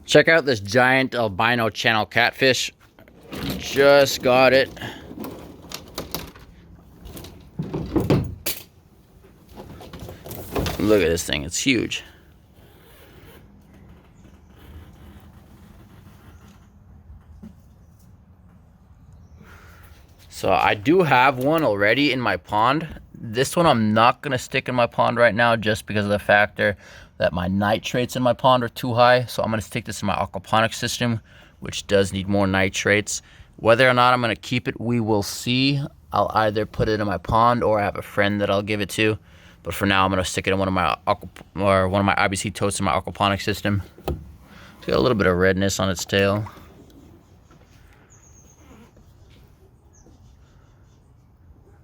Check out this giant albino channel catfish. Just got it. Look at this thing, it's huge. So I do have one already in my pond. This one I'm not gonna stick in my pond right now just because of the factor that my nitrates in my pond are too high. So I'm gonna stick this in my aquaponics system, which does need more nitrates. Whether or not I'm gonna keep it, we will see. I'll either put it in my pond or I have a friend that I'll give it to. But for now, I'm gonna stick it in one of my IBC totes in my aquaponics system. It's got a little bit of redness on its tail.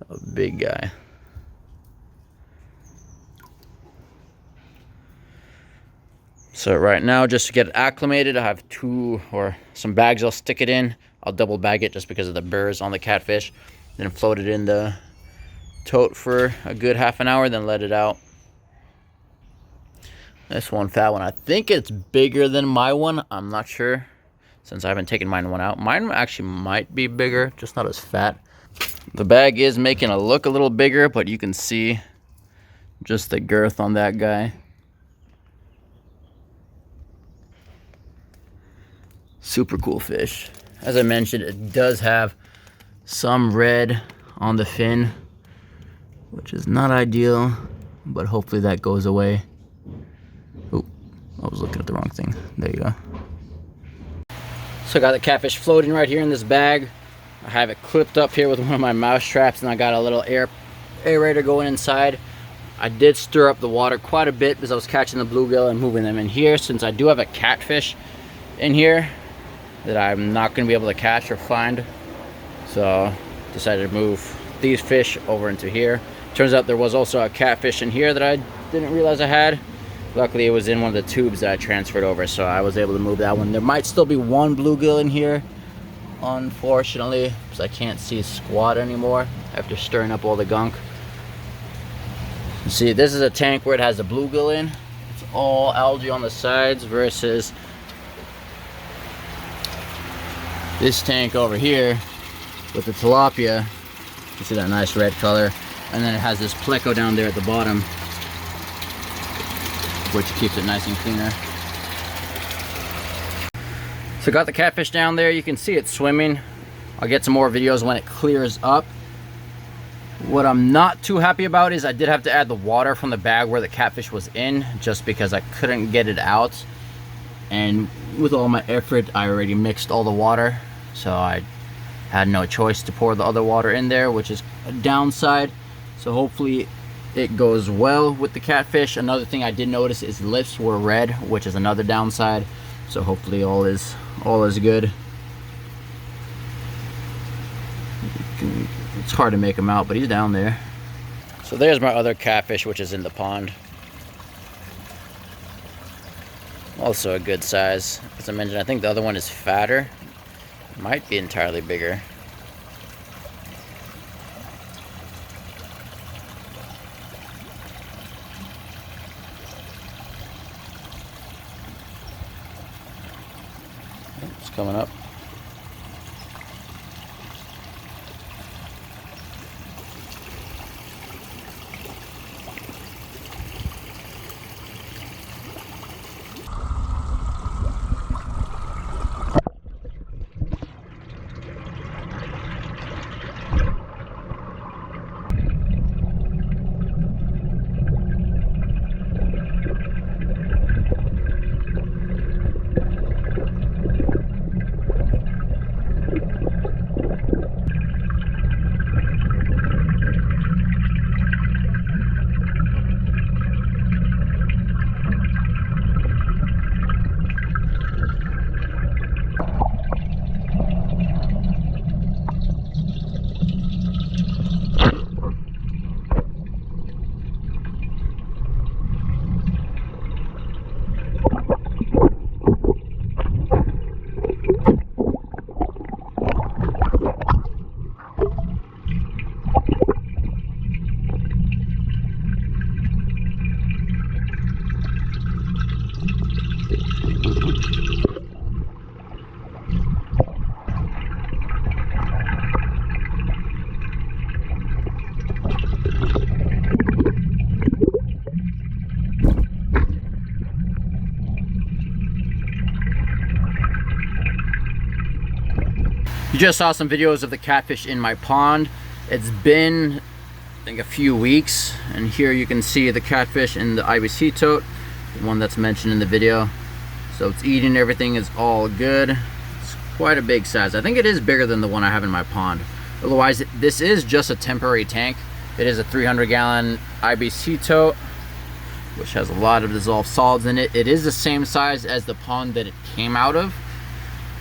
A big guy. So right now, just to get it acclimated, I have some bags I'll stick it in. I'll double bag it just because of the burrs on the catfish. Then float it in the tote for a good half an hour, then let it out. This one fat one, I think it's bigger than my one. I'm not sure since I haven't taken mine out. Mine actually might be bigger, just not as fat. The bag is making it look a little bigger, but you can see just the girth on that guy. Super cool fish. As I mentioned, it does have some red on the fin, which is not ideal, but hopefully that goes away. Oh, I was looking at the wrong thing. There you go. So I got the catfish floating right here in this bag. I have it clipped up here with one of my mouse traps, and I got a little aerator going inside. I did stir up the water quite a bit because I was catching the bluegill and moving them in here, since I do have a catfish in here that I'm not going to be able to catch or find. So decided to move these fish over into here. Turns out there was also a catfish in here that I didn't realize I had. Luckily it was in one of the tubes that I transferred over, so I was able to move that one. There might still be one bluegill in here, unfortunately, because I can't see squat anymore after stirring up all the gunk. You see, this is a tank where it has a bluegill in. It's all algae on the sides versus this tank over here with the tilapia. You see that nice red color, and then it has this pleco down there at the bottom, which keeps it nice and cleaner. So got the catfish down there. You can see it swimming. I'll get some more videos when it clears up. What I'm not too happy about is I did have to add the water from the bag where the catfish was in, just because I couldn't get it out. And with all my effort, I already mixed all the water, so I had no choice to pour the other water in there, which is a downside. So hopefully it goes well with the catfish. Another thing I did notice is lips were red, which is another downside. So hopefully all is good. It's hard to make him out, but he's down there. So there's my other catfish, which is in the pond. Also a good size. As I mentioned, I think the other one is fatter. Might be entirely bigger. It's coming up. You just saw some videos of the catfish in my pond. It's been, I think, a few weeks, and here you can see the catfish in the IBC tote, the one that's mentioned in the video. So it's eating, everything is all good. It's quite a big size. I think it is bigger than the one I have in my pond. Otherwise, this is just a temporary tank. It is a 300-gallon IBC tote, which has a lot of dissolved solids in it. It is the same size as the pond that it came out of,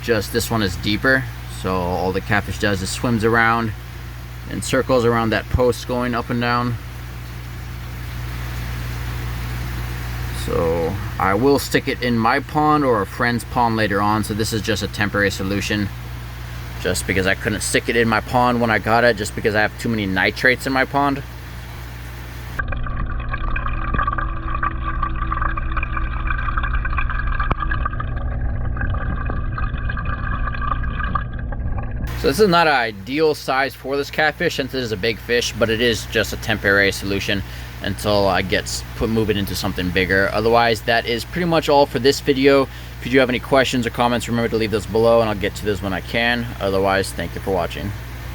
just this one is deeper. So all the catfish does is swims around and circles around that post going up and down. So I will stick it in my pond or a friend's pond later on. So this is just a temporary solution, just because I couldn't stick it in my pond when I got it, just because I have too many nitrates in my pond. So this is not an ideal size for this catfish since it is a big fish, but it is just a temporary solution until I move it into something bigger. Otherwise, that is pretty much all for this video. If you do have any questions or comments, remember to leave those below and I'll get to those when I can. Otherwise, thank you for watching.